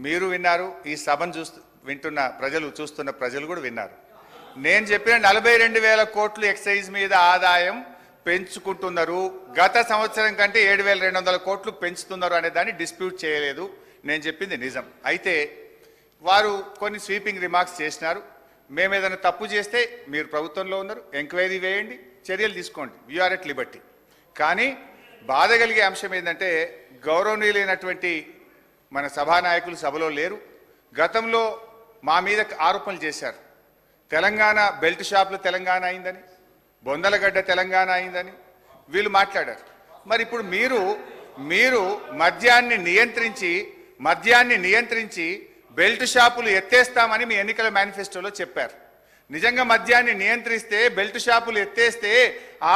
మీరు విన్నారు, ఈ సభను వింటున్న ప్రజలు, చూస్తున్న ప్రజలు కూడా విన్నారు. నేను చెప్పిన 42,000 కోట్లు ఎక్సైజ్ మీద ఆదాయం పెంచుకుంటున్నారు, గత సంవత్సరం కంటే 7,200 కోట్లు పెంచుతున్నారు అనే దాన్ని డిస్ప్యూట్ చేయలేదు. నేను చెప్పింది నిజం. అయితే వారు కొన్ని స్వీపింగ్ రిమార్క్స్ చేసినారు. మేము ఏదైనా తప్పు చేస్తే మీరు ప్రభుత్వంలో ఉన్నారు, ఎంక్వైరీ వేయండి, చర్యలు తీసుకోండి, వీఆర్ ఎట్ లిబర్టీ. కానీ బాధ కలిగే అంశం ఏంటంటే గౌరవనీయులైనటువంటి మన సభానాయకులు సభలో లేరు. గతంలో మా మీద ఆరోపణలు చేశారు. తెలంగాణ బెల్ట్ షాపులు తెలంగాణ అయిందని, బొందలగడ్డ తెలంగాణ అయిందని వీళ్ళు మాట్లాడారు. మరి ఇప్పుడు మీరు మద్యాన్ని నియంత్రించి బెల్ట్ షాపులు ఎత్తేస్తామని మీ ఎన్నికల మేనిఫెస్టోలో చెప్పారు. నిజంగా మద్యాన్ని నియంత్రిస్తే, బెల్ట్ షాపులు ఎత్తేస్తే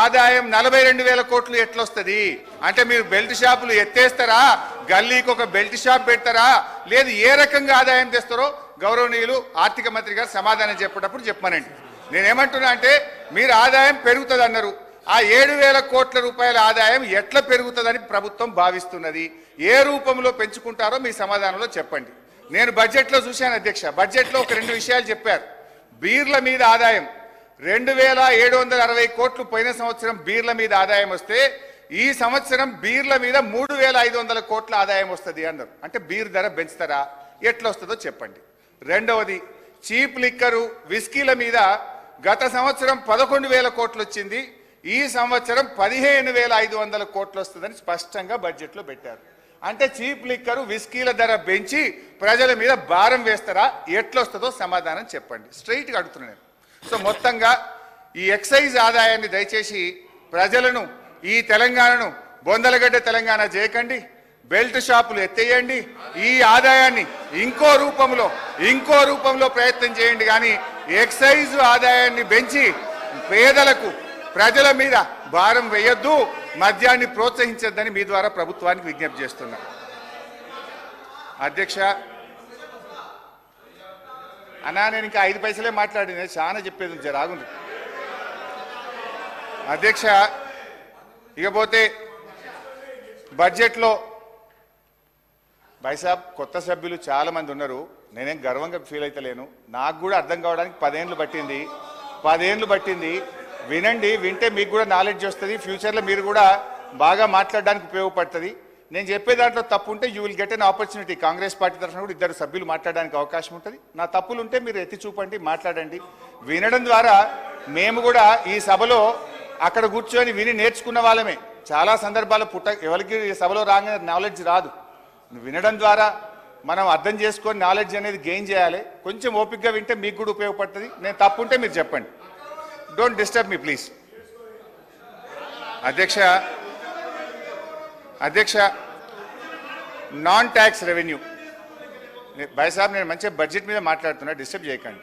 ఆదాయం 42,000 కోట్లు ఎట్లొస్తుంది? అంటే మీరు బెల్ట్ షాపులు ఎత్తేస్తారా, గల్లీకి ఒక బెల్ట్ షాప్ పెడతారా, లేదు ఏ రకంగా ఆదాయం తెస్తారో గౌరవనీయులు ఆర్థిక మంత్రి గారు సమాధానం చెప్పేటప్పుడు చెప్పమనండి. నేనేమంటున్నా అంటే మీరు ఆదాయం పెరుగుతుంది అన్నారు. ఆ 7,000 కోట్ల రూపాయల ఆదాయం ఎట్లా పెరుగుతుందని ప్రభుత్వం భావిస్తున్నది? ఏ రూపంలో పెంచుకుంటారో మీ సమాధానంలో చెప్పండి. నేను బడ్జెట్లో చూశాను అధ్యక్ష. బడ్జెట్లో ఒక 2 విషయాలు చెప్పారు. బీర్ల మీద ఆదాయం 2,760 కోట్లు పోయిన సంవత్సరం బీర్ల మీద ఆదాయం వస్తే ఈ సంవత్సరం బీర్ల మీద 3,500 కోట్ల ఆదాయం వస్తుంది అన్నారు. అంటే బీర్ ధర పెంచుతారా, ఎట్లా వస్తుందో చెప్పండి. రెండవది, చీప్ లిక్కరు విస్కీల మీద గత సంవత్సరం 11,000 కోట్లు వచ్చింది, ఈ సంవత్సరం 15,500 కోట్లు వస్తుందని స్పష్టంగా బడ్జెట్లో పెట్టారు. అంటే చీప్ లిక్కరు విస్కీల ధర పెంచి ప్రజల మీద భారం వేస్తారా, ఎట్లొస్తుందో సమాధానం చెప్పండి. స్ట్రైట్గా అడుగుతున్నాను. సో మొత్తంగా ఈ ఎక్సైజ్ ఆదాయాన్ని దయచేసి ప్రజలను, ఈ తెలంగాణను బొందలగడ్డ తెలంగాణ చేయకండి, బెల్ట్ షాపులు ఎత్తేయండి, ఈ ఆదాయాన్ని ఇంకో రూపంలో ప్రయత్నం చేయండి. కానీ ఎక్సైజ్ ఆదాయాన్ని పెంచి పేదలకు, ప్రజల మీద భారం వేయొద్దు, మద్యాన్ని ప్రోత్సహించొద్దని మీ ద్వారా ప్రభుత్వానికి విజ్ఞప్తి చేస్తున్నా. అధ్యక్ష అన్నా, నేను ఇంకా 5 పైసలే మాట్లాడింది, చాలా చెప్పేది రాగుంది అధ్యక్ష. ఇకపోతే బడ్జెట్లో బైసాబ్ కొత్త సభ్యులు చాలా మంది ఉన్నారు. నేనేం గర్వంగా ఫీల్ అవుతలేను. నాకు కూడా అర్థం కావడానికి 10 ఏళ్ళు పట్టింది. వినండి, వింటే మీకు కూడా నాలెడ్జ్ వస్తుంది. ఫ్యూచర్లో మీరు కూడా బాగా మాట్లాడడానికి ఉపయోగపడుతుంది. నేను చెప్పే దాంట్లో తప్పు ఉంటే you will get an opportunity. Congress party తరఫున కూడా 2 సభ్యులు మాట్లాడడానికి అవకాశం ఉంటుంది. నా తప్పులు ఉంటే మీరు ఎత్తి చూపండి, మాట్లాడండి. వినడం ద్వారా మేము కూడా ఈ సభలో అక్కడ కూర్చొని విని నేర్చుకున్న వాళ్ళమే. చాలా సందర్భాలు ఎవరికి ఈ సభలో రాగానే నాలెడ్జ్ రాదు. వినడం ద్వారా మనం అర్థం చేసుకొని నాలెడ్జ్ అనేది గెయిన్ చేయాలి. కొంచెం ఓపికగా వింటే మీకు కూడా ఉపయోగపడుతుంది. నేను తప్పు ఉంటే మీరు చెప్పండి. Don't disturb me please. అధ్యక్ష నాన్ ట్యాక్స్ రెవెన్యూ భాయ్ నేను మంచిగా బడ్జెట్ మీద మాట్లాడుతున్నా, డిస్టర్బ్ చేయకండి.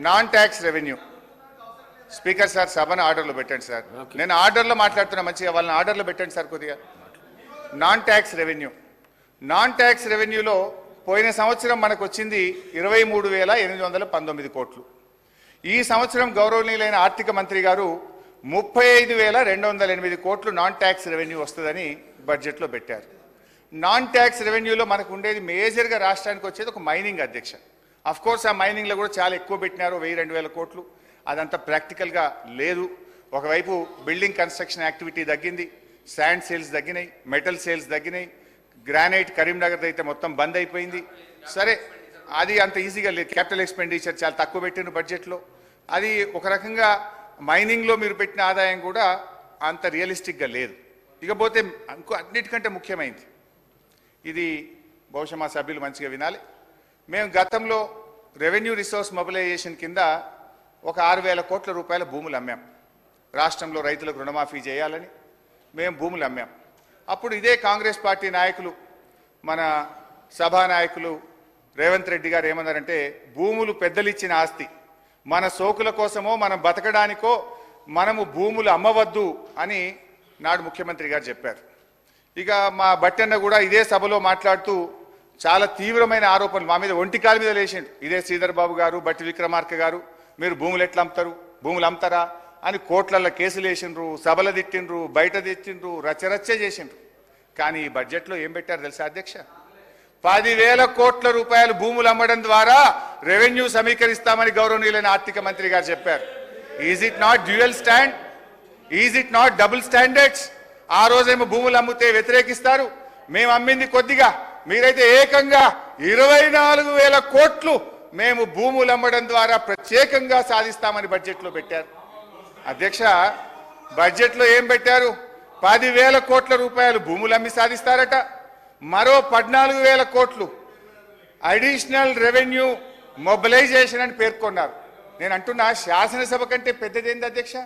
Non tax revenue speaker sir, సభను ఆర్డర్లో పెట్టండి సార్. నేను ఆర్డర్లో మాట్లాడుతున్నా, మంచిగా వాళ్ళని ఆర్డర్లో పెట్టండి సార్ కొద్దిగా. నాన్ ట్యాక్స్ రెవెన్యూలో పోయిన సంవత్సరం మనకు వచ్చింది 23,819 కోట్లు. ఈ సంవత్సరం గౌరవనీయులైన ఆర్థిక మంత్రి గారు 35,208 కోట్లు నాన్ ట్యాక్స్ రెవెన్యూ వస్తుందని బడ్జెట్లో పెట్టారు. నాన్ ట్యాక్స్ రెవెన్యూలో మనకు ఉండేది మేజర్గా రాష్ట్రానికి వచ్చేది ఒక మైనింగ్ అధ్యక్ష. అఫ్ కోర్స్ ఆ మైనింగ్లో కూడా చాలా ఎక్కువ పెట్టినారు, 1,000-2,000 కోట్లు. అదంతా ప్రాక్టికల్గా లేదు. ఒకవైపు బిల్డింగ్ కన్స్ట్రక్షన్ యాక్టివిటీ తగ్గింది, శాండ్ సేల్స్ తగ్గినాయి, మెటల్ సేల్స్ తగ్గినాయి, గ్రానైట్ కరీంనగర్ అయితే మొత్తం బంద్ అయిపోయింది. సరే, అది అంత ఈజీగా లేదు. క్యాపిటల్ ఎక్స్పెండిచర్ చాలా తక్కువ పెట్టిన బడ్జెట్లో. అది ఒక రకంగా మైనింగ్లో మీరు పెట్టిన ఆదాయం కూడా అంత రియలిస్టిక్గా లేదు. ఇకపోతే ఇంకో అన్నిటికంటే ముఖ్యమైనది, ఇది బహుశా మా సభ్యులు మంచిగా వినాలి. మేము గతంలో రెవెన్యూ రిసోర్స్ మొబిలైజేషన్ కింద ఒక 6,000 కోట్ల రూపాయల భూములు అమ్మాం. రాష్ట్రంలో రైతులకు రుణమాఫీ చేయాలని మేము భూములు అమ్మాం. అప్పుడు ఇదే కాంగ్రెస్ పార్టీ నాయకులు, మన సభానాయకులు రేవంత్ రెడ్డి గారు ఏమన్నారంటే, భూములు పెద్దలు ఇచ్చిన ఆస్తి, మన సోకుల కోసమో మనం బతకడానికో మనము భూములు అమ్మవద్దు అని నాడు ముఖ్యమంత్రి గారు చెప్పారు. ఇక మా బట్టన్న కూడా ఇదే సభలో మాట్లాడుతూ చాలా తీవ్రమైన ఆరోపణలు మా మీద ఒంటికాల మీద లేచిండు. ఇదే శ్రీధర్ బాబు గారు, బట్టి విక్రమార్క గారు, మీరు భూములు ఎట్లా అమ్ముతారు, భూములు అమ్ముతారా అని కోట్లల్లో కేసులు వేసిండ్రు, సభలు తిట్టిండ్రు, బయట తెచ్చిండ్రు, రచ్చరచ్చ చేసిండ్రు. కానీ ఈ బడ్జెట్లో ఏం పెట్టారు తెలుసా అధ్యక్ష? 10,000 కోట్ల రూపాయలు భూములు అమ్మడం ద్వారా రెవెన్యూ సమీకరిస్తామని గౌరవనీయులైన ఆర్థిక మంత్రి గారు చెప్పారు. Is it not dual stand? Is it not double standards? ఆ రోజేమో భూములు అమ్మితే వ్యతిరేకిస్తారు, మేము అమ్మింది కొద్దిగా, మీరైతే ఏకంగా 24,000 కోట్లు మేము భూములు అమ్మడం ద్వారా ప్రత్యేకంగా సాధిస్తామని బడ్జెట్లో పెట్టారు. అధ్యక్ష, బడ్జెట్లో ఏం పెట్టారు? 10,000 కోట్ల రూపాయలు భూములు అమ్మి సాధిస్తారట, మరో 14,000 కోట్లు అడిషనల్ రెవెన్యూ మొబిలైజేషన్ అని పేర్కొన్నారు. నేను అంటున్నా, శాసనసభ కంటే పెద్దదేంది అధ్యక్ష?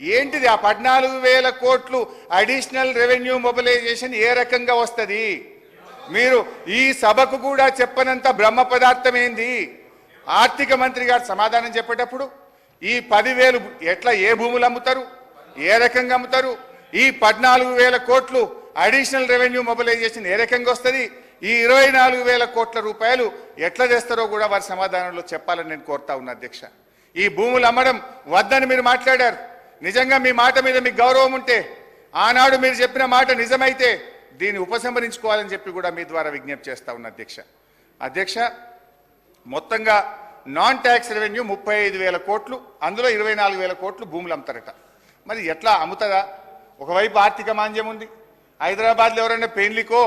ఏంటిది ఆ 14,000 కోట్లు అడిషనల్ రెవెన్యూ మొబిలైజేషన్? ఏ రకంగా వస్తుంది? మీరు ఈ సభకు కూడా చెప్పనంత బ్రహ్మ పదార్థం ఏంది? ఆర్థిక మంత్రి గారు సమాధానం చెప్పేటప్పుడు ఈ 10,000 ఎట్లా, ఏ భూములు అమ్ముతారు, ఏ రకంగా అమ్ముతారు, ఈ 14,000 కోట్లు అడిషనల్ రెవెన్యూ మొబిలైజేషన్ ఏ రకంగా వస్తుంది, ఈ 24,000 కోట్ల రూపాయలు ఎట్లా చేస్తారో కూడా వారి సమాధానంలో చెప్పాలని నేను కోరుతా ఉన్నా. అధ్యక్ష, ఈ భూములు అమ్మడం వద్దని మీరు మాట్లాడారు. నిజంగా మీ మాట మీద మీకు గౌరవం ఉంటే, ఆనాడు మీరు చెప్పిన మాట నిజమైతే దీన్ని ఉపసంహరించుకోవాలని చెప్పి కూడా మీ ద్వారా విజ్ఞప్తి చేస్తా ఉన్నా. అధ్యక్ష, మొత్తంగా నాన్ ట్యాక్స్ రెవెన్యూ 35,000 కోట్లు, అందులో 24,000 కోట్లు భూములు అమ్ముతారట. మరి ఎట్లా అమ్ముతుందా? ఒకవైపు ఆర్థిక మాంద్యం ఉంది, హైదరాబాద్లో ఎవరైనా పెళ్లికో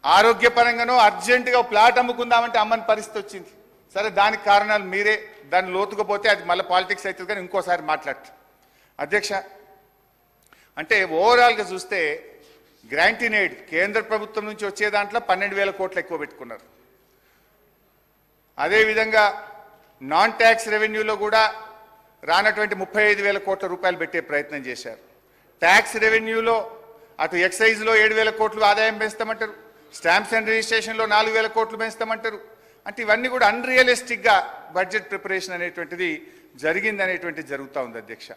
ఆరోగ్యపరంగానో అర్జెంటుగా ప్లాట్ అమ్ముకుందామంటే అమ్మని పరిస్థితి వచ్చింది. సరే, దానికి కారణాలు మీరే, దాన్ని లోతుకుపోతే అది మళ్ళీ పాలిటిక్స్ అవుతుంది, కానీ ఇంకోసారి మాట్లాడతారు. అధ్యక్ష, అంటే ఓవరాల్గా చూస్తే గ్రాంట్ ఇన్ ఎయిడ్ కేంద్ర ప్రభుత్వం నుంచి వచ్చే దాంట్లో 12,000 కోట్లు ఎక్కువ పెట్టుకున్నారు. అదేవిధంగా నాన్ ట్యాక్స్ రెవెన్యూలో కూడా రానటువంటి 35,000 కోట్ల రూపాయలు పెట్టే ప్రయత్నం చేశారు. ట్యాక్స్ రెవెన్యూలో అటు ఎక్సైజ్లో 7,000 కోట్లు ఆదాయం పెంచుతామంటారు, స్టాంప్స్ అండ్ రిజిస్ట్రేషన్లో 4,000 కోట్లు పెంచుతామంటారు. అంటే ఇవన్నీ కూడా అన్రియలిస్టిక్గా బడ్జెట్ ప్రిపరేషన్ అనేటువంటిది జరిగింది అనేటువంటిది జరుగుతూ ఉంది. అధ్యక్ష,